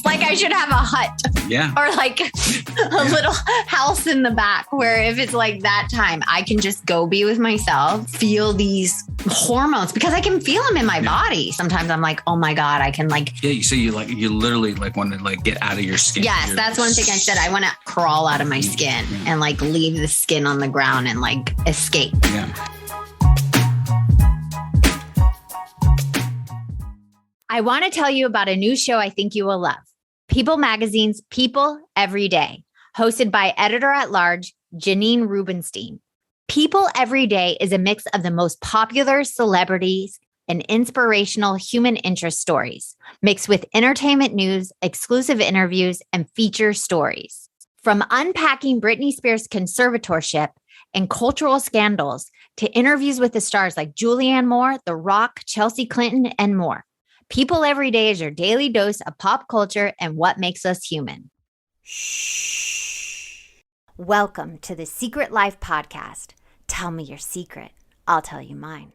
Like I should have a hut. Yeah. Or like a little house in the back where if it's like that time, I can just go be with myself, feel these hormones because I can feel them in my body. Sometimes I'm like, oh my God, I can like. Yeah. You literally like want to like get out of your skin. Yes. That's one thing I said. I want to crawl out of my skin and like leave the skin on the ground and like escape. Yeah. I want to tell you about a new show I think you will love. People Magazine's People Every Day, hosted by editor-at-large Janine Rubenstein. People Every Day is a mix of the most popular celebrities and inspirational human interest stories, mixed with entertainment news, exclusive interviews, and feature stories. From unpacking Britney Spears' conservatorship and cultural scandals to interviews with the stars like Julianne Moore, The Rock, Chelsea Clinton, and more. People Every Day is your daily dose of pop culture and what makes us human. Shh. Welcome to the Secret Life Podcast. Tell me your secret. I'll tell you mine.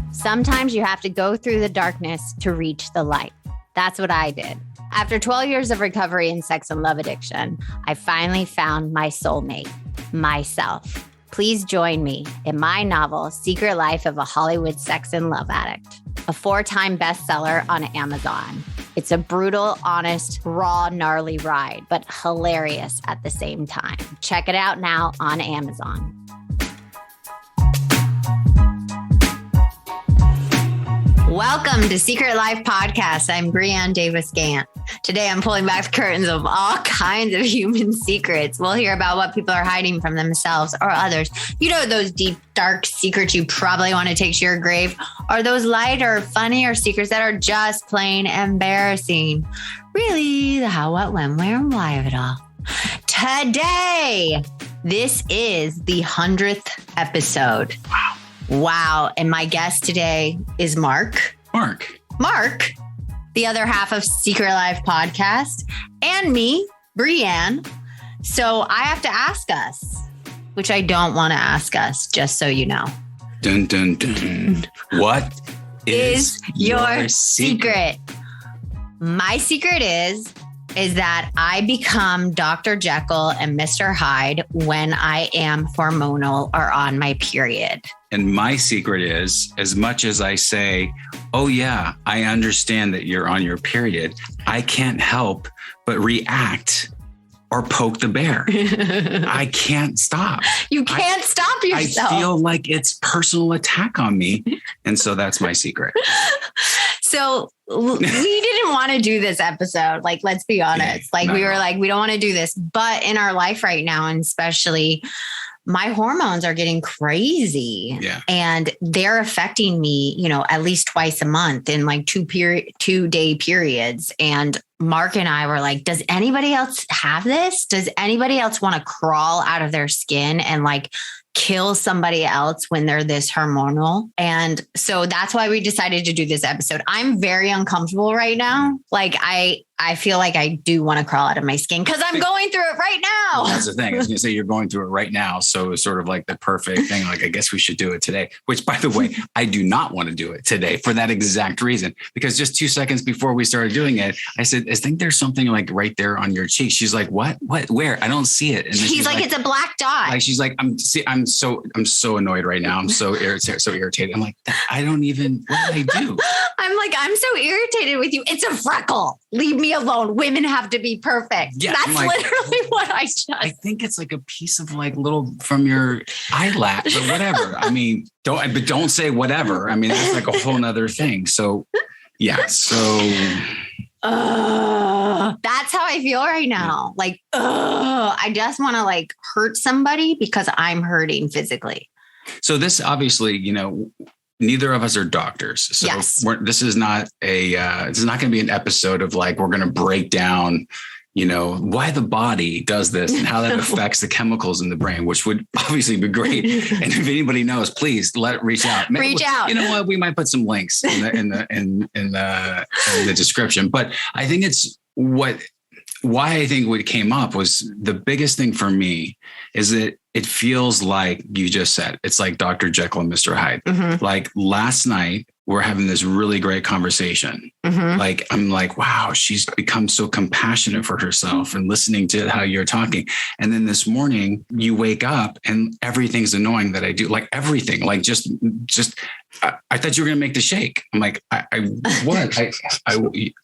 Sometimes you have to go through the darkness to reach the light. That's what I did. After 12 years of recovery in sex and love addiction, I finally found my soulmate, myself. Please join me in my novel, Secret Life of a Hollywood Sex and Love Addict, a 4-time bestseller on Amazon. It's a brutal, honest, raw, gnarly ride, but hilarious at the same time. Check it out now on Amazon. Welcome to Secret Life Podcast. I'm Brianne Davis-Gant. Today, I'm pulling back the curtains of all kinds of human secrets. We'll hear about what people are hiding from themselves or others. You know, those deep, dark secrets you probably want to take to your grave, or those light or funny or secrets that are just plain embarrassing. Really, the how, what, when, where, and why of it all. Today, this is the 100th episode. Wow. And my guest today is Mark, the other half of Secret Life Podcast, and me, Brianne. So I have to ask us, which I don't want to ask us, just so you know. Dun, dun, dun. What is your secret? My secret is that I become Dr. Jekyll and Mr. Hyde when I am hormonal or on my period. And my secret is, as much as I say, oh yeah, I understand that you're on your period, I can't help but react or poke the bear. I can't stop. You can't stop yourself. I feel like it's personal attack on me. And so that's my secret. So we didn't want to do this episode. Like, let's be honest. Like we were like, we don't want to do this. But in our life right now, and especially my hormones are getting crazy and they're affecting me, you know, at least twice a month in like 2-day periods. And Mark and I were like, does anybody else have this? Does anybody else want to crawl out of their skin and like kill somebody else when they're this hormonal? And so that's why we decided to do this episode. I'm very uncomfortable right now. Like I feel like I do want to crawl out of my skin because I'm going through it right now. Well, that's the thing. I was going to say you're going through it right now. So it's sort of like the perfect thing. Like, I guess we should do it today, which, by the way, I do not want to do it today for that exact reason, because just 2 seconds before we started doing it, I said, I think there's something like right there on your cheek. She's like, what, where? I don't see it. And she's like, it's a black dot. Like, she's like, I'm so annoyed right now. I'm so irritated. I'm like, I don't even, what did I do? I'm like, I'm so irritated with you. It's a freckle. Leave me alone. Women have to be perfect. Yeah, that's like, literally what I just. I think it's like a piece of like little from your eyelash or whatever. I mean, don't say whatever. I mean, that's like a whole nother thing. So yeah. So that's how I feel right now. Like, I just want to like hurt somebody because I'm hurting physically. So this obviously, you know, neither of us are doctors. So this is not going to be an episode of like, we're going to break down, you know, why the body does this and how that affects the chemicals in the brain, which would obviously be great. And if anybody knows, please reach out. Reach out. You know what? We might put some links in the description, but I think it's why I think what came up was the biggest thing for me is that it feels like you just said, it's like Dr. Jekyll and Mr. Hyde. Mm-hmm. Like last night we're having this really great conversation. Like, I'm like, wow, she's become so compassionate for herself and listening to how you're talking. And then this morning you wake up and everything's annoying that I do, like everything, like just, I thought you were going to make the shake. I'm like, I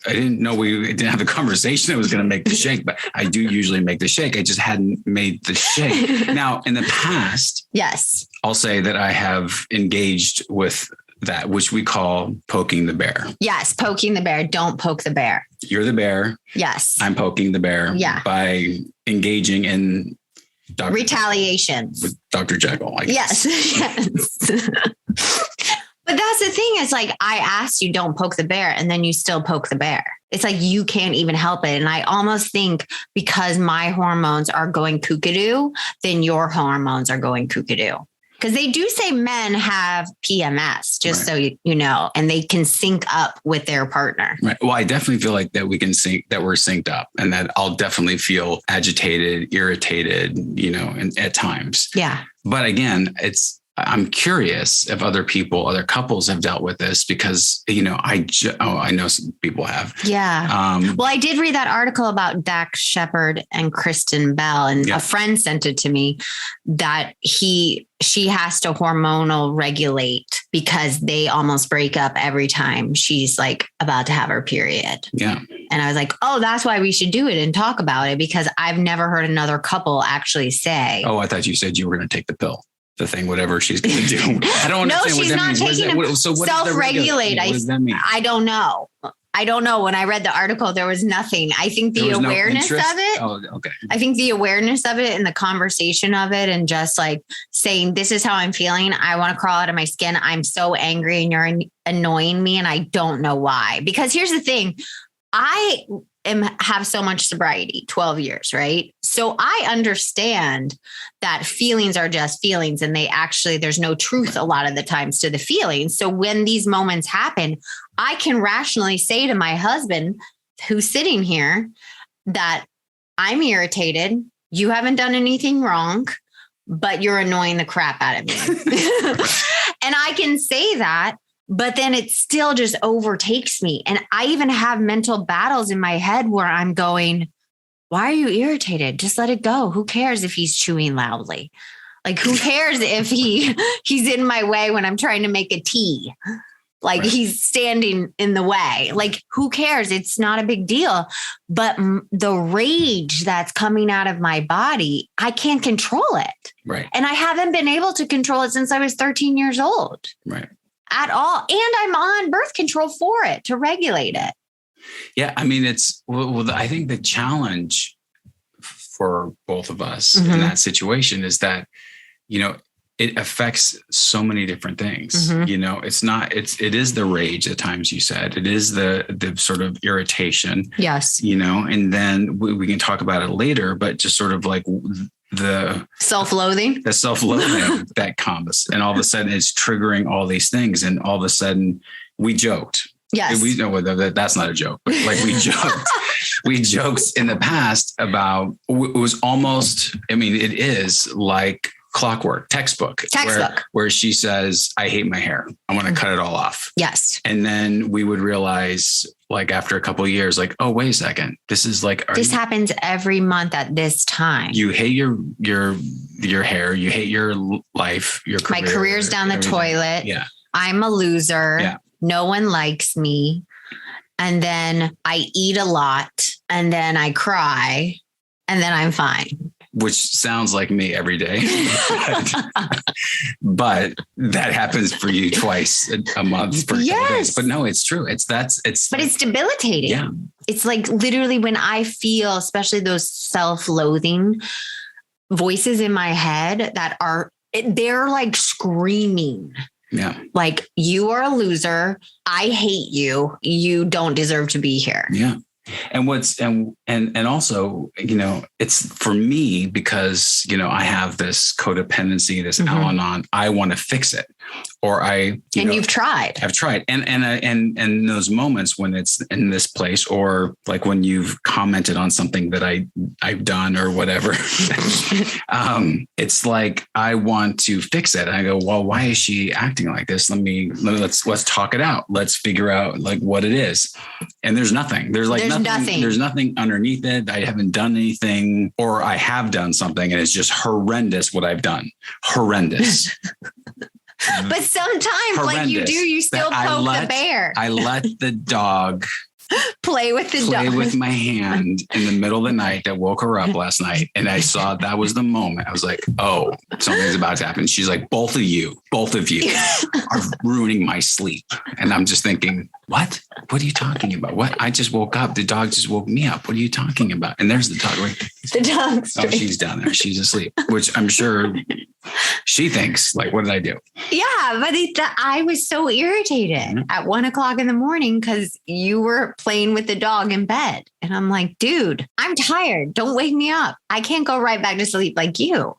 didn't know we didn't have the conversation. I was going to make the shake, but I do usually make the shake. I just hadn't made the shake. Now, in the past, yes, I'll say that I have engaged with that, which we call poking the bear. Yes. Poking the bear. Don't poke the bear. You're the bear. Yes. I'm poking the bear. Yeah. By engaging in retaliation with Dr. Jekyll. I guess. Yes. But that's the thing is like, I asked you don't poke the bear and then you still poke the bear. It's like, you can't even help it. And I almost think because my hormones are going kookadoo, then your hormones are going kookadoo. Because they do say men have PMS, just so you know, and they can sync up with their partner. Right. Well, I definitely feel like that we can sync, that we're synced up, and that I'll definitely feel agitated, irritated, you know, and at times. Yeah. But again, I'm curious if other couples have dealt with this, because, you know, I know some people have. Yeah. Well, I did read that article about Dax Shepard and Kristen Bell, and a friend sent it to me that she has to hormonal regulate because they almost break up every time she's like about to have her period. Yeah. And I was like, oh, that's why we should do it and talk about it, because I've never heard another couple actually say. Oh, I thought you said you were going to take the pill. The thing, whatever she's going to do. I don't understand. No, she's what that not means. taking what is that? What self-regulate. What does that mean? I don't know. When I read the article, there was nothing. I think the awareness of it. Oh, okay. I think the awareness of it and the conversation of it, and just like saying, this is how I'm feeling. I want to crawl out of my skin. I'm so angry and you're annoying me. And I don't know why. Because here's the thing. I have so much sobriety, 12 years, right? So I understand that feelings are just feelings, and there's no truth a lot of the times to the feelings. So when these moments happen, I can rationally say to my husband, who's sitting here, that I'm irritated. You haven't done anything wrong, but you're annoying the crap out of me. And I can say that. But then it still just overtakes me. And I even have mental battles in my head where I'm going, why are you irritated? Just let it go. Who cares if he's chewing loudly? Like, who cares if he's in my way when I'm trying to make a tea? Like, he's standing in the way. Like, who cares? It's not a big deal. But the rage that's coming out of my body, I can't control it. Right. And I haven't been able to control it since I was 13 years old. Right. At all. And I'm on birth control for it, to regulate it. Yeah. I mean, I think the challenge for both of us in that situation is that, you know, it affects so many different things. You know, it is the rage at times, you said. It is the sort of irritation. Yes. You know, and then we can talk about it later, but just sort of like the self-loathing that comes, and all of a sudden it's triggering all these things. And all of a sudden we joked. Yes. We know that's not a joke, but like we joked in the past about, it was almost, I mean, it is like clockwork, textbook. Where she says, I hate my hair. I want to cut it all off. Yes. And then we would realize, like, after a couple of years, like, oh, wait a second. This is like, this happens every month at this time. You hate your hair. You hate your life, your career. My career's down the toilet. Yeah. I'm a loser. Yeah. No one likes me. And then I eat a lot, and then I cry, and then I'm fine. Which sounds like me every day, but that happens for you twice a month for days. But no, it's true. But it's debilitating. Yeah. It's like literally when I feel, especially those self-loathing voices in my head they're like screaming. Yeah. Like, you are a loser. I hate you. You don't deserve to be here. Yeah. And and also, you know, it's for me because, you know, I have this codependency, this Al-Anon. I want to fix it. or you've tried. I've tried. And those moments when it's in this place, or like when you've commented on something that I've done or whatever, it's like, I want to fix it. I go, well, why is she acting like this? Let's talk it out. Let's figure out like what it is. And there's nothing. There's nothing underneath it. I haven't done anything, or I have done something and it's just horrendous what I've done. Horrendous. But sometimes like you still poke the bear. I let the dog play with my hand in the middle of the night that woke her up last night. And I saw that was the moment. I was like, oh, something's about to happen. She's like, both of you are ruining my sleep. And I'm just thinking, what are you talking about? What? I just woke up. The dog just woke me up. What are you talking about? And there's the dog right there. The dog's oh, she's down there. She's asleep, which I'm sure she thinks like, what did I do? Yeah. But I was so irritated at 1 o'clock in the morning because you were playing with the dog in bed. And I'm like, dude, I'm tired. Don't wake me up. I can't go right back to sleep like you.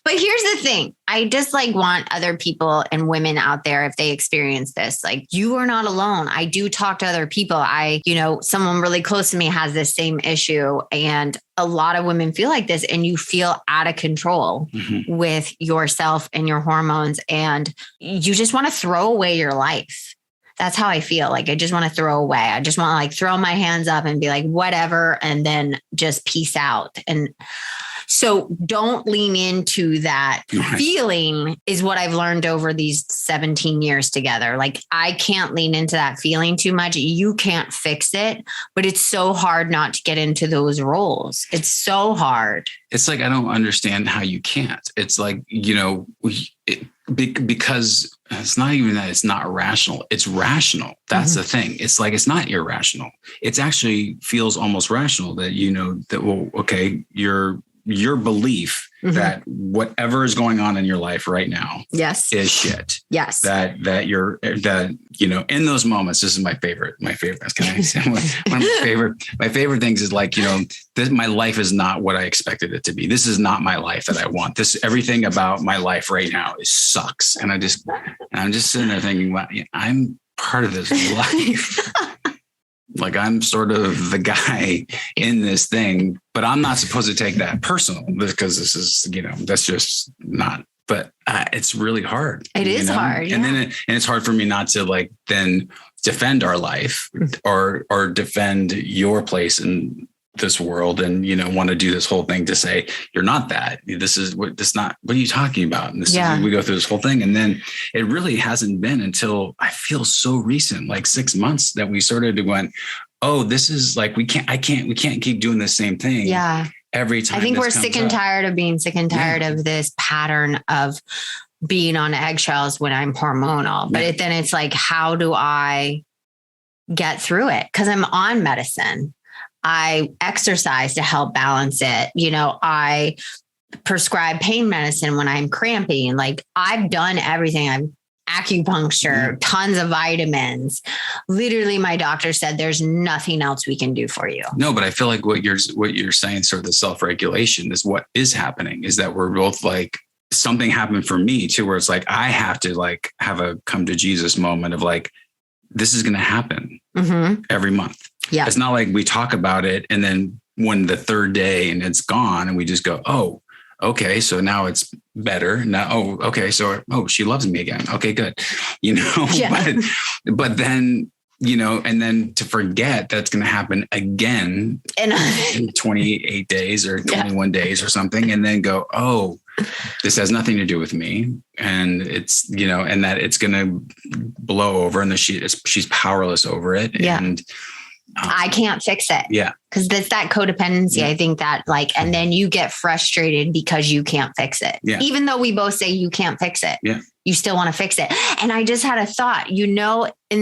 But here's the thing. I just like want other people and women out there, if they experience this, like you are not alone. I do talk to other people. Someone really close to me has this same issue, and a lot of women feel like this, and you feel out of control with yourself and your hormones, and you just want to throw away your life. That's how I feel. Like, I just want to throw away. I just want to like throw my hands up and be like, whatever. And then just peace out. And so don't lean into that feeling is what I've learned over these 17 years together. Like, I can't lean into that feeling too much. You can't fix it, but it's so hard not to get into those roles. It's so hard. It's like, I don't understand how you can't. It's like, because it's not even that it's not rational. It's rational. That's the thing. It's like, it's not irrational. It's actually feels almost rational that, that, well, okay, your belief that whatever is going on in your life right now is shit. Yes. That in those moments, this is my favorite, can I say one of my favorite things is like, my life is not what I expected it to be. This is not my life that I want. Everything about my life right now sucks. And I'm just sitting there thinking, well, I'm part of this life. Like, I'm sort of the guy in this thing, but I'm not supposed to take that personal because this is, that's just not, but it's really hard. It is hard. Yeah. And it's hard for me not to like, then defend our life or defend your place in this world and, want to do this whole thing to say, you're not that. What are you talking about? And we go through this whole thing. And then it really hasn't been until I feel so recent, like 6 months, that we started to go, oh, this is like, we can't keep doing the same thing. Yeah. Every time. I think we're sick and tired of being sick and tired of this pattern of being on eggshells when I'm hormonal. But then it's like, how do I get through it? Because I'm on medicine. I exercise to help balance it. I prescribe pain medicine when I'm cramping. Like, I've done everything. I've acupuncture, tons of vitamins. Literally, my doctor said there's nothing else we can do for you. No, but I feel like what you're saying, sort of the self-regulation, is what is happening, is that we're both like, something happened for me too, where it's like, I have to like have a come to Jesus moment of like, this is going to happen every month. Yeah. It's not like we talk about it and then when the third day and it's gone and we just go, oh, okay, so now it's better. Now, oh, okay, so, she loves me again. Okay, good. But then, and then to forget that's going to happen again in 28 days or 21 days or something. And then go, oh, this has nothing to do with me. And it's, and that it's going to blow over and she's powerless over it. Yeah. And I can't fix it. Yeah. Because that's that codependency. I think that and then you get frustrated because you can't fix it. Yeah. Even though we both say you can't fix it. Yeah. You still want to fix it. And I just had a thought, in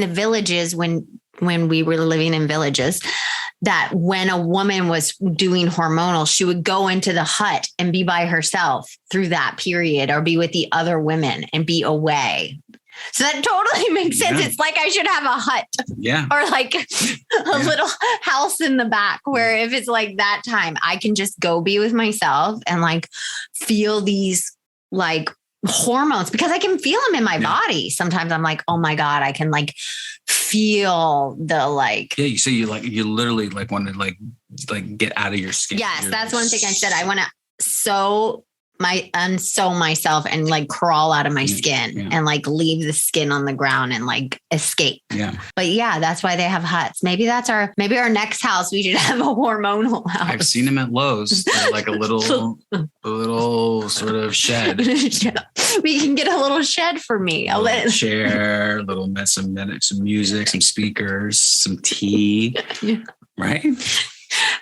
the villages, when we were living in villages, that when a woman was doing hormonal, she would go into the hut and be by herself through that period, or be with the other women and be away. So that totally makes sense. Yeah. It's like I should have a hut, or like a little house in the back where if it's like that time, I can just go be with myself and like feel these like hormones because I can feel them in my body. Sometimes I'm like, oh my God, I can like feel the like. Yeah. You say you literally like want to like get out of your skin. Yes. That's one thing I said. I want to unsew myself and like crawl out of my skin and like leave the skin on the ground and like escape. Yeah. But yeah, that's why they have huts. Maybe our next house, we should have a hormonal house. I've seen them at Lowe's. They're like a little sort of shed. We can get a little shed for me. A little chair, some music, some speakers, some tea. Right?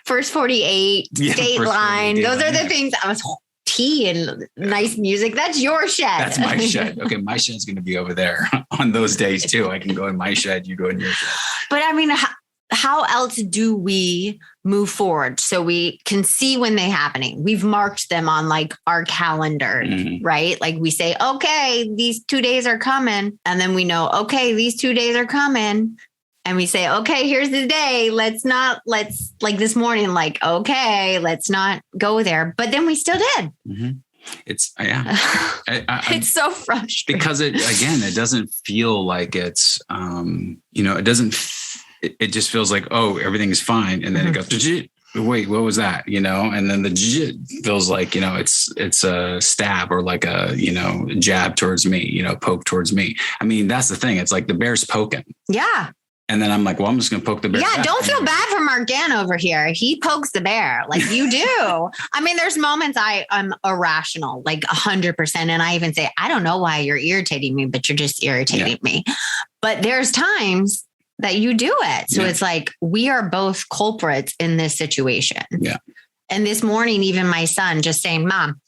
First 48, State Line. Those are the things I was tea and nice music. That's your shed. That's my shed. Okay. My shed's going to be over there on those days too. I can go in my shed. You go in your shed. But I mean, how else do we move forward so we can see when they're happening? We've marked them on like our calendar, right? Like we say, okay, these 2 days are coming. And then we know, okay, these 2 days are coming. And we say, okay, here's the day. Let's like this morning, like, okay, let's not go there. But then we still did. Mm-hmm. It's it's so frustrating because it doesn't feel like it's, it just feels like, oh, everything's fine. And then it goes, wait, what was that? And then the feels like, it's a stab or like a, jab towards me, poke towards me. I mean, that's the thing. It's like the bear's poking. Yeah. And then I'm like, well, I'm just going to poke the bear. Yeah, don't feel bad for Mark Dan over here. He pokes the bear like you do. I mean, there's moments I'm irrational, like 100%. And I even say, I don't know why you're irritating me, but you're just irritating me. But there's times that you do it. So it's like, we are both culprits in this situation. Yeah. And this morning, even my son just saying, Mom,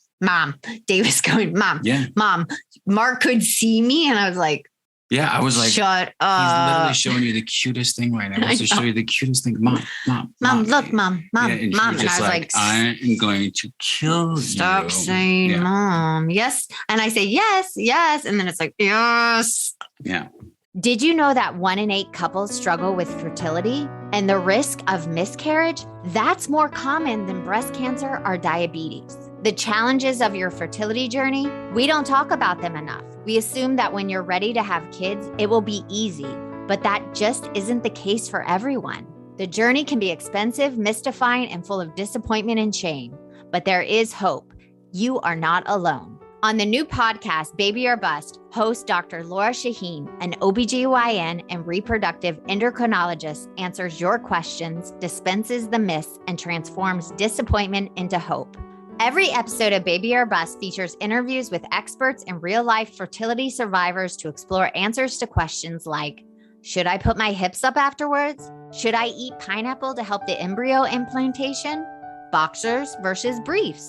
David's going, Mom, Mark could see me. And I was like, yeah, I was like, shut up. He's literally showing you the cutest thing right now. He wants to show you the cutest thing. Mom, look, Mom. Yeah, and I was like, I am going to kill you. Stop saying Mom. Yes. And I say, yes. And then it's like, yes. Yeah. Did you know that 1 in 8 couples struggle with fertility? And the risk of miscarriage? That's more common than breast cancer or diabetes. The challenges of your fertility journey, we don't talk about them enough. We assume that when you're ready to have kids, it will be easy, but that just isn't the case for everyone. The journey can be expensive, mystifying, and full of disappointment and shame, but there is hope. You are not alone. On the new podcast, Baby or Bust, host Dr. Laura Shaheen, an OBGYN and reproductive endocrinologist, answers your questions, dispenses the myths, and transforms disappointment into hope. Every episode of Baby or Bust features interviews with experts and real-life fertility survivors to explore answers to questions like, should I put my hips up afterwards? Should I eat pineapple to help the embryo implantation? Boxers versus briefs.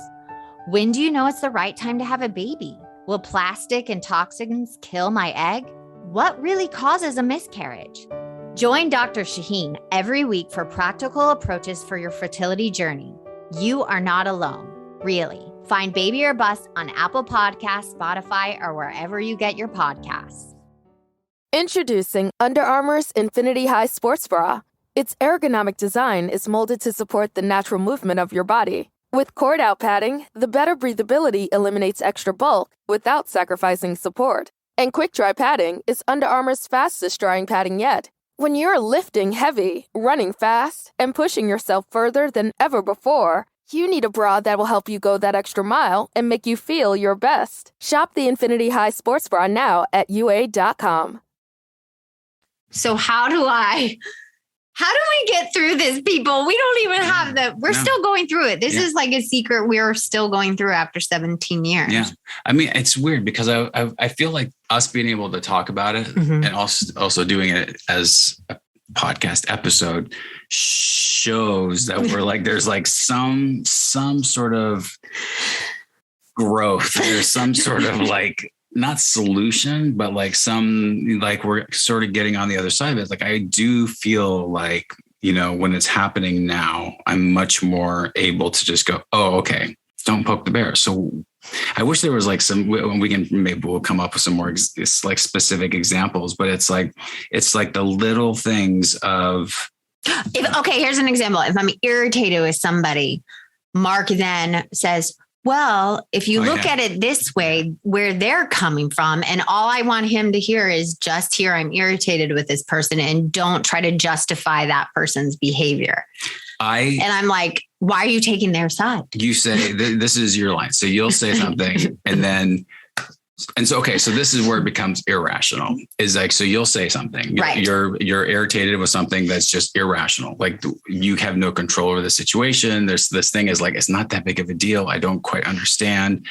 When do you know it's the right time to have a baby? Will plastic and toxins kill my egg? What really causes a miscarriage? Join Dr. Shaheen every week for practical approaches for your fertility journey. You are not alone. Really. Find Baby or Bust on Apple Podcasts, Spotify, or wherever you get your podcasts. Introducing Under Armour's Infinity High Sports Bra. Its ergonomic design is molded to support the natural movement of your body. With cord-out padding, the better breathability eliminates extra bulk without sacrificing support. And quick-dry padding is Under Armour's fastest-drying padding yet. When you're lifting heavy, running fast, and pushing yourself further than ever before, you need a bra that will help you go that extra mile and make you feel your best. Shop the Infinity High Sports Bra now at UA.com. So how do we get through this, people? We don't even have we're still going through it. This is like a secret we're still going through after 17 years. Yeah. I mean, it's weird because I feel like us being able to talk about it and also doing it as a podcast episode shows that we're like, there's like some sort of growth. There's some sort of like, not solution, but like we're sort of getting on the other side of it. Like, I do feel like, when it's happening now, I'm much more able to just go, oh, okay, don't poke the bear. So I wish there was like we'll come up with some more like specific examples, but it's like the little things of. Here's an example. If I'm irritated with somebody, Mark then says, Well, if you look at it this way, where they're coming from, and all I want him to hear is just hear I'm irritated with this person and don't try to justify that person's behavior. And I'm like, why are you taking their side? You say, this is your line. So you'll say something so this is where it becomes irrational. Is like, so you'll say something, right? You're irritated with something that's just irrational. Like you have no control over the situation. There's this thing is like, it's not that big of a deal. I don't quite understand.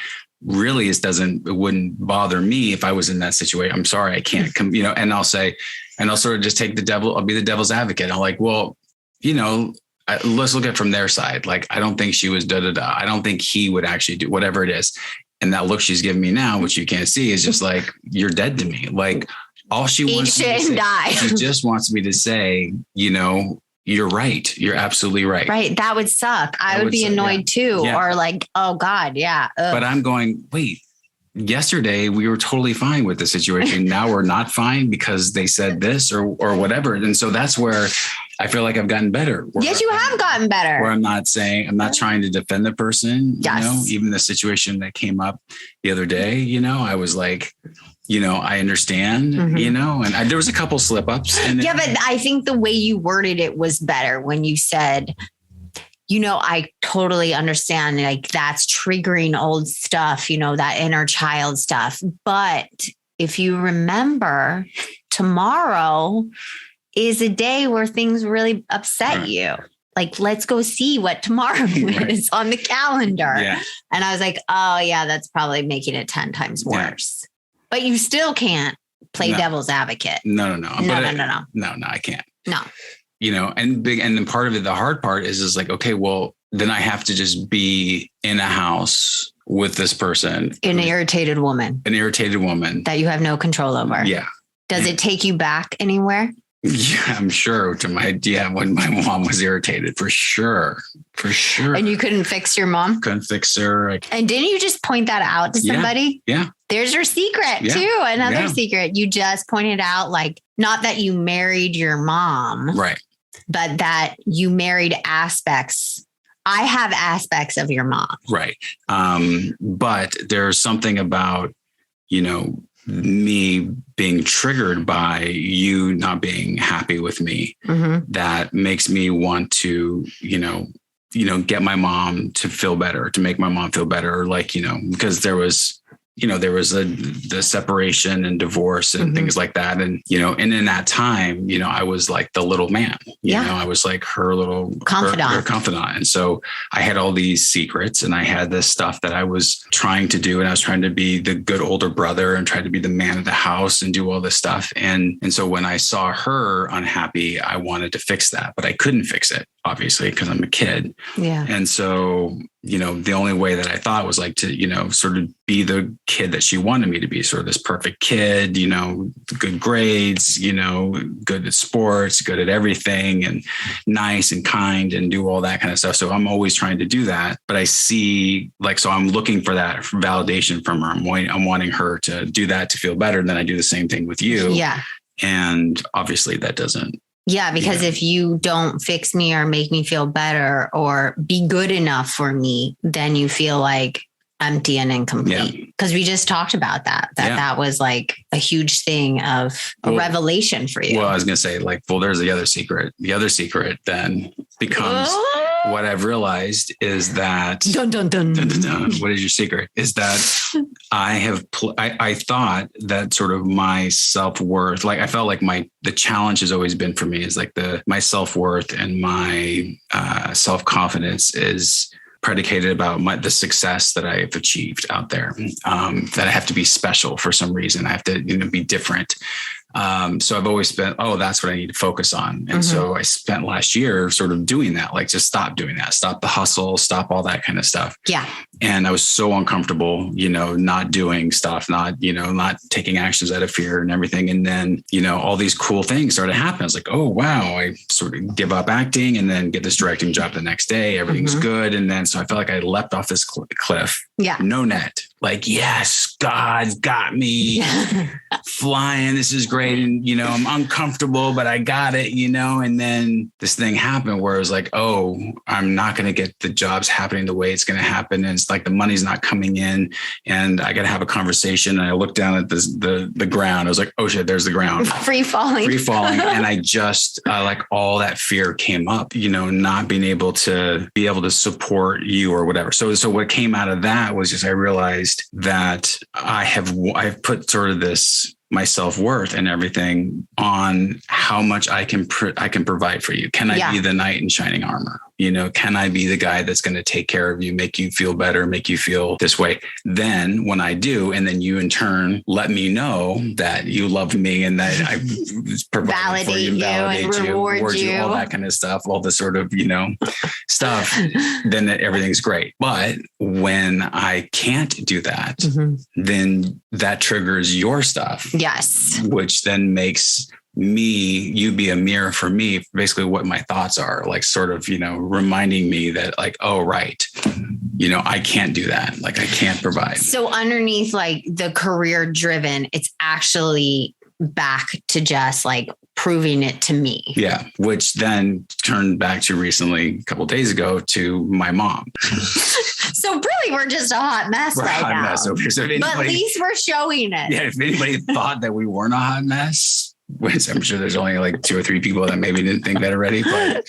Really, it wouldn't bother me if I was in that situation. I'm sorry, I can't come, and I'll say, and I'll sort of just I'll be the devil's advocate. I'm like, well, let's look at it from their side. Like, I don't think she was I don't think he would actually do whatever it is. And that look she's giving me now, which you can't see, is just like, you're dead to me. Like all she wants me to say, die. She just wants me to say, you're right. You're absolutely right. Right. That would suck. I would be annoyed too. Yeah. Or like, oh God. Yeah. Ugh. But I'm going, wait, yesterday we were totally fine with the situation. Now we're not fine because they said this or whatever. And so that's where I feel like I've gotten better. Yes, you have gotten better. Where I'm not trying to defend the person, even the situation that came up the other day, I was like, I understand, and there was a couple slip ups. Yeah, but I think the way you worded it was better when you said, I totally understand, like that's triggering old stuff, that inner child stuff. But if you remember, tomorrow is a day where things really upset you. Like, let's go see what tomorrow is on the calendar. Yeah. And I was like, oh yeah, that's probably making it 10 times worse. Yeah. But you still can't play devil's advocate. No. No, I can't. No. And then part of it, the hard part is like, okay, well, then I have to just be in a house with this person. An irritated woman. That you have no control over. Yeah. Does it take you back anywhere? Yeah, I'm sure when my mom was irritated, for sure. And you couldn't fix your mom? Couldn't fix her. And didn't you just point that out to somebody? Yeah. There's your secret too. Another secret. You just pointed out, like, not that you married your mom. Right. But that you married aspects. I have aspects of your mom. Right. But there's something about, me being triggered by you not being happy with me that makes me want to, get my mom to feel better, to make my mom feel better. Like, because there was the separation and divorce and things like that. And, and in that time, I was like the little man, I was like her little confidant. Her confidant. And so I had all these secrets and I had this stuff that I was trying to do. And I was trying to be the good older brother and try to be the man of the house and do all this stuff. And so when I saw her unhappy, I wanted to fix that, but I couldn't fix it, obviously, because I'm a kid. Yeah. And so, the only way that I thought was like to, sort of be the kid that she wanted me to be, sort of this perfect kid, good grades, good at sports, good at everything and nice and kind and do all that kind of stuff. So I'm always trying to do that, but I see so I'm looking for that validation from her. I'm wanting her to do that to feel better. And then I do the same thing with you. Yeah. And obviously that doesn't. Yeah, because if you don't fix me or make me feel better or be good enough for me, then you feel like empty and incomplete. Because we just talked about that was like a huge thing of a revelation for you. Well, I was going to say there's the other secret. The other secret then becomes what I've realized is that dun, dun, dun. Dun, dun, dun. What is your secret? Is that I thought that sort of my self-worth, like I felt like the challenge has always been for me is like my self-worth and my self-confidence is predicated about the success that I've achieved out there, that I have to be special for some reason. I have to, be different. So I've always been, that's what I need to focus on. And so I spent last year sort of doing that, like just stop doing that, stop the hustle, stop all that kind of stuff. Yeah. And I was so uncomfortable, not doing stuff, not taking actions out of fear and everything. And then, all these cool things started to happen. I was like, oh, wow, I sort of give up acting and then get this directing job the next day. Everything's good. And then, so I felt like I leapt off this cliff Yeah. No net. Like, yes, God's got me flying. This is great. And, I'm uncomfortable, but I got it, and then this thing happened where it was like, oh, I'm not going to get the jobs happening the way it's going to happen. And it's like, the money's not coming in and I got to have a conversation. And I looked down at the ground. I was like, oh shit, there's the ground. Free falling. And I just like all that fear came up, not being able to support you or whatever. So what came out of that was just, I realized that I've put sort of this, my self-worth and everything on how much I can provide for you. Can I be the knight in shining armor? Can I be the guy that's going to take care of you, make you feel better, make you feel this way? Then when I do, and then you in turn let me know that you love me and that I provide for you, validate you, reward you, all that kind of stuff, all the sort of, stuff, then everything's great. But when I can't do that, then that triggers your stuff. Yes. Which then makes you be a mirror for me, basically what my thoughts are, like sort of, reminding me that like, oh, right. I can't do that. Like I can't provide. So underneath like the career driven, it's actually back to just like proving it to me. Yeah. Which then turned back to recently, a couple of days ago, to my mom. So really we're just a hot mess right now. Mess over here. So but at least we're showing it. Yeah. If anybody thought that we weren't a hot mess, which I'm sure there's only like 2 or 3 people that maybe didn't think that already, but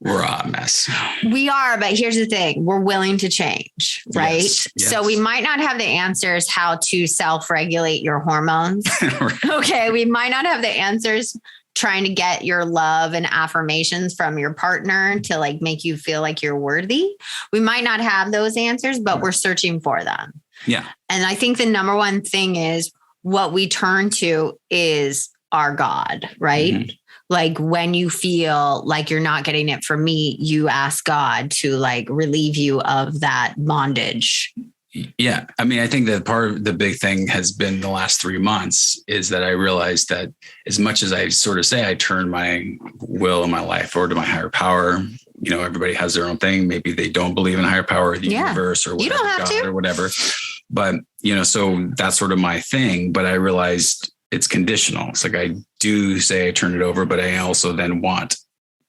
we're a hot mess. We are, but here's the thing. We're willing to change, right? Yes. So we might not have the answers how to self-regulate your hormones. Right. Okay. We might not have the answers trying to get your love and affirmations from your partner to like make you feel like you're worthy. We might not have those answers, but we're searching for them. Yeah. And I think the number one thing is what we turn to is our God, right? Mm-hmm. Like when you feel like you're not getting it from me, you ask God to like relieve you of that bondage. Yeah. I mean, I think that part of the big thing has been the last 3 months is that I realized that as much as I sort of say I turn my will and my life over to my higher power, everybody has their own thing. Maybe they don't believe in higher power or the universe or whatever, you don't have God to. Or whatever. But, so that's sort of my thing. But I realized it's conditional. It's like I do say I turn it over, but I also then want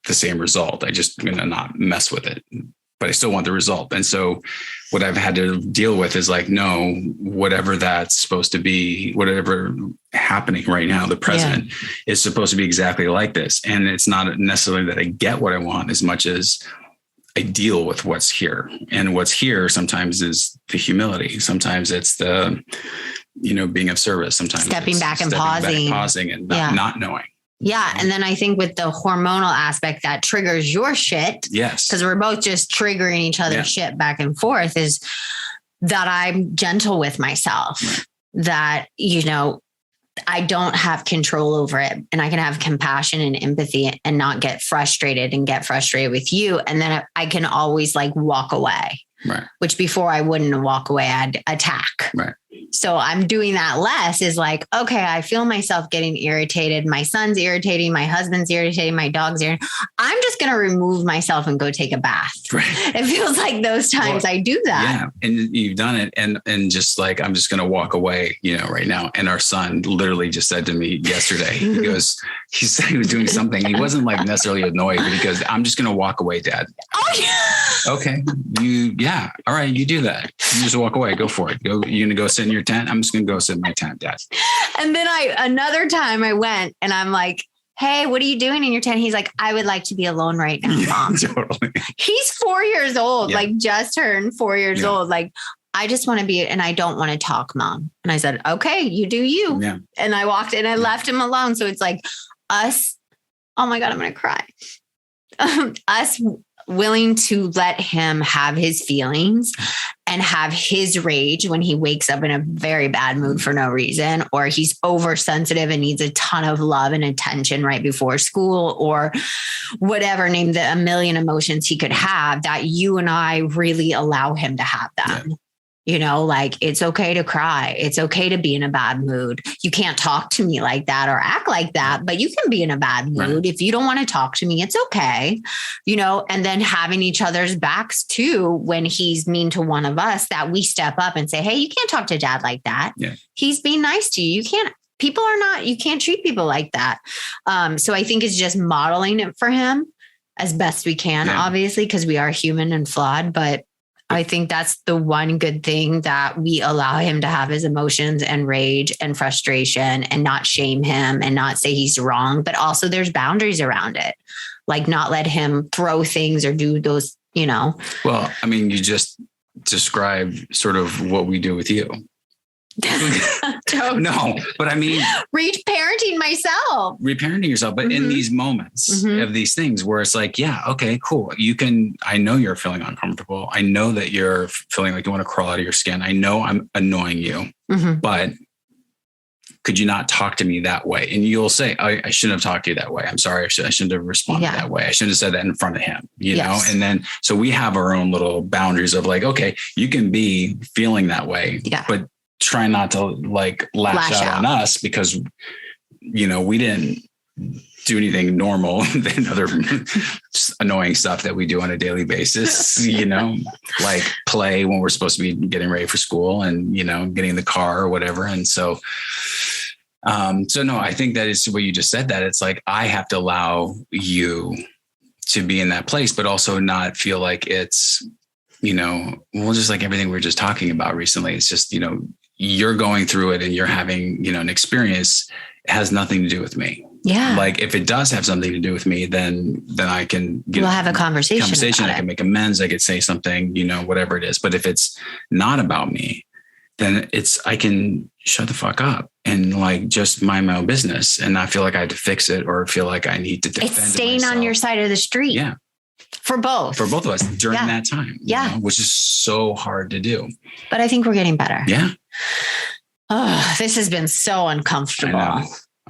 the same result. I just not mess with it, but I still want the result. And so what I've had to deal with is like, no, whatever that's supposed to be, whatever happening right now, the present is supposed to be exactly like this. And it's not necessarily that I get what I want as much as I deal with what's here. And what's here sometimes is the humility. Sometimes it's the, being of service. Sometimes stepping back and pausing and not knowing. Yeah. And then I think with the hormonal aspect that triggers your shit. Yes. Because we're both just triggering each other's shit back and forth is that I'm gentle with myself, that, I don't have control over it and I can have compassion and empathy and not get frustrated with you. And then I can always like walk away, right? Which before I wouldn't walk away, I'd attack. Right. So I'm doing that less is like, okay, I feel myself getting irritated. My son's irritating. My husband's irritating. My dog's irritating. I'm just going to remove myself and go take a bath. Right. It feels like those times I do that. Yeah. And you've done it. And just like, I'm just going to walk away, right now. And our son literally just said to me yesterday, he said he was doing something. He wasn't like necessarily annoyed, but he goes, I'm just going to walk away, Dad. Oh yeah. Okay. All right. You do that. You just walk away. Go for it. You're going to go sit in your tent. I'm just going to go sit in my tent, Dad. And then another time I went and I'm like, hey, what are you doing in your tent? He's like, I would like to be alone right now, Mom. Totally. He's 4 years old, like just turned 4 years old. Like, I just want to be, and I don't want to talk, Mom. And I said, okay, you do you. Yeah. And I walked in, I left him alone. So it's like us. Oh my God, I'm going to cry. Us willing to let him have his feelings and have his rage when he wakes up in a very bad mood for no reason, or he's oversensitive and needs a ton of love and attention right before school, or whatever, name a million emotions he could have, that you and I really allow him to have them. Like it's okay to cry. It's okay to be in a bad mood. You can't talk to me like that or act like that, but you can be in a bad mood. Right. If you don't want to talk to me, it's okay. And then having each other's backs too, when he's mean to one of us, that we step up and say, hey, you can't talk to dad like that. Yeah. He's being nice to you. You can't treat people like that. So I think it's just modeling it for him as best we can, obviously, because we are human and flawed, but I think that's the one good thing, that we allow him to have his emotions and rage and frustration and not shame him and not say he's wrong, but also there's boundaries around it. Like not let him throw things or do those, Well, I mean, you just described sort of what we do with you. No, but I mean, reparenting yourself, but in these moments of these things where it's like, yeah, okay, cool. I know you're feeling uncomfortable. I know that you're feeling like you want to crawl out of your skin. I know I'm annoying you, but could you not talk to me that way? And you'll say, I shouldn't have talked to you that way. I'm sorry. I shouldn't have responded that way. I shouldn't have said that in front of him, know? And then, so we have our own little boundaries of like, okay, you can be feeling that way, but try not to like lash out on us because, we didn't do anything normal than other annoying stuff that we do on a daily basis, like play when we're supposed to be getting ready for school and, getting in the car or whatever. And so no, I think that is what you just said, that it's like, I have to allow you to be in that place, but also not feel like it's, just like everything we were just talking about recently. It's just, you're going through it and you're having, an experience. It has nothing to do with me. Yeah. Like if it does have something to do with me, then I can we'll have a conversation. I can make amends. I could say something, whatever it is. But if it's not about me, then I can shut the fuck up and like just mind my own business and not feel like I have to fix it or feel like I need to defend it. It's staying on your side of the street. Yeah. For both of us during that time. Which is so hard to do. But I think we're getting better. Yeah. Oh, this has been so uncomfortable.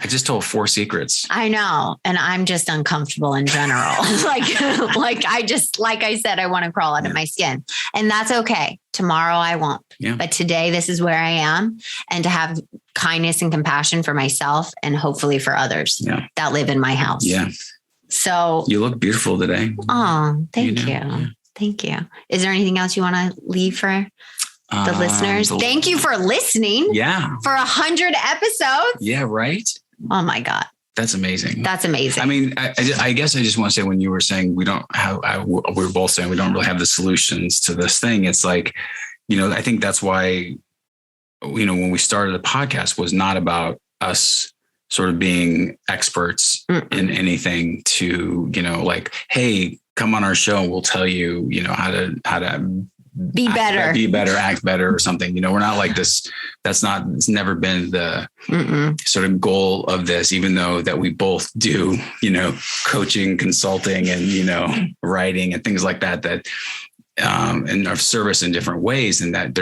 I just told 4 secrets. I know. And I'm just uncomfortable in general. like I said, I want to crawl out of my skin, and that's okay. Tomorrow I won't, but today this is where I am, and to have kindness and compassion for myself and hopefully for others that live in my house. Yeah. So you look beautiful today. Oh, thank you. Yeah. Thank you. Is there anything else you want to leave for the listeners? Thank you for listening. Yeah. For 100 episodes. Yeah. Right. Oh my God. That's amazing. That's amazing. I mean, I guess I just want to say, when you were saying we don't have, we were both saying we don't really have the solutions to this thing. It's like, I think that's why, when we started the podcast, was not about us sort of being experts in anything to, like, hey, come on our show and we'll tell you, how to be better, act better or something. We're not like this. It's never been the sort of goal of this, even though that we both do, coaching, consulting and, writing and things like that, and our service in different ways. And that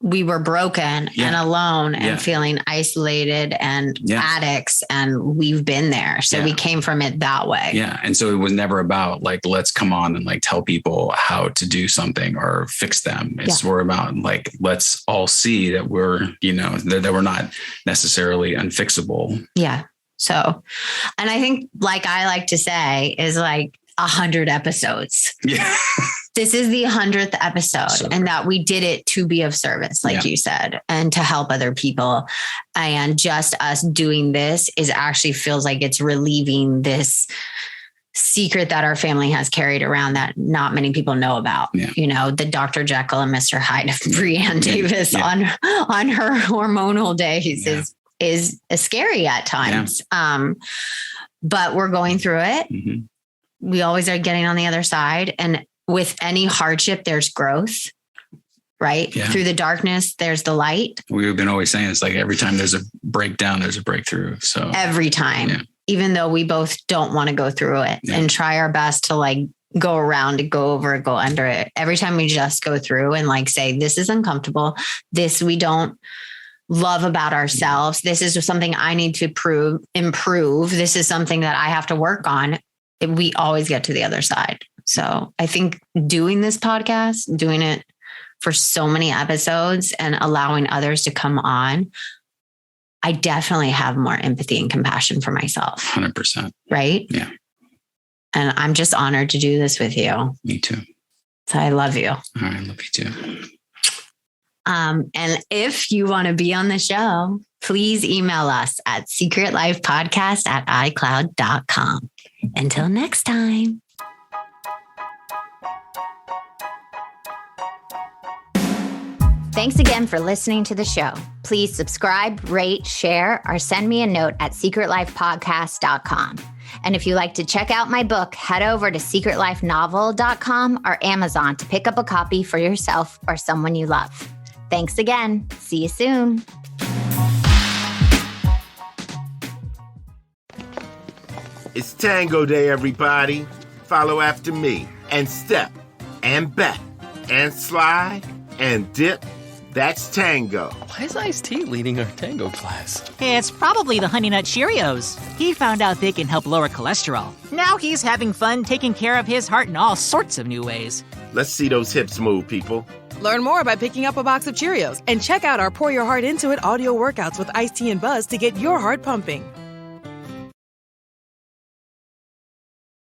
we were broken and alone and feeling isolated and addicts, and we've been there. So we came from it that way. Yeah. And so it was never about like, let's come on and like tell people how to do something or fix them. It's more about like, let's all see that we're, that we're not necessarily unfixable. Yeah. So, and I think, like I like to say, is like 100 episodes. Yeah. This is the 100th episode, and that we did it to be of service, like you said, and to help other people. And just us doing this actually feels like it's relieving this secret that our family has carried around that not many people know about. Yeah. The Dr. Jekyll and Mr. Hyde of Brianne Davis on her hormonal days is scary at times. Yeah. But we're going through it. Mm-hmm. We always are getting on the other side. And with any hardship, there's growth, right? Yeah. Through the darkness, there's the light. We've been always saying it's like every time there's a breakdown, there's a breakthrough. So every time, even though we both don't want to go through it and try our best to like go around and go over it, go under it. Every time we just go through and like say, this is uncomfortable. This we don't love about ourselves. This is something I need to improve. This is something that I have to work on. We always get to the other side. So I think doing this podcast, doing it for so many episodes and allowing others to come on, I definitely have more empathy and compassion for myself. 100%. Right? Yeah. And I'm just honored to do this with you. Me too. So I love you. I love you too. And if you want to be on the show, please email us at secretlifepodcast@icloud.com. Until next time. Thanks again for listening to the show. Please subscribe, rate, share, or send me a note at secretlifepodcast.com. And if you like to check out my book, head over to secretlifenovel.com or Amazon to pick up a copy for yourself or someone you love. Thanks again. See you soon. It's Tango Day, everybody. Follow after me and step and back and slide and dip. That's tango. Why is Ice-T leading our tango class? It's probably the Honey Nut Cheerios. He found out they can help lower cholesterol. Now he's having fun taking care of his heart in all sorts of new ways. Let's see those hips move, people. Learn more by picking up a box of Cheerios and check out our Pour Your Heart Into It audio workouts with Ice-T and Buzz to get your heart pumping.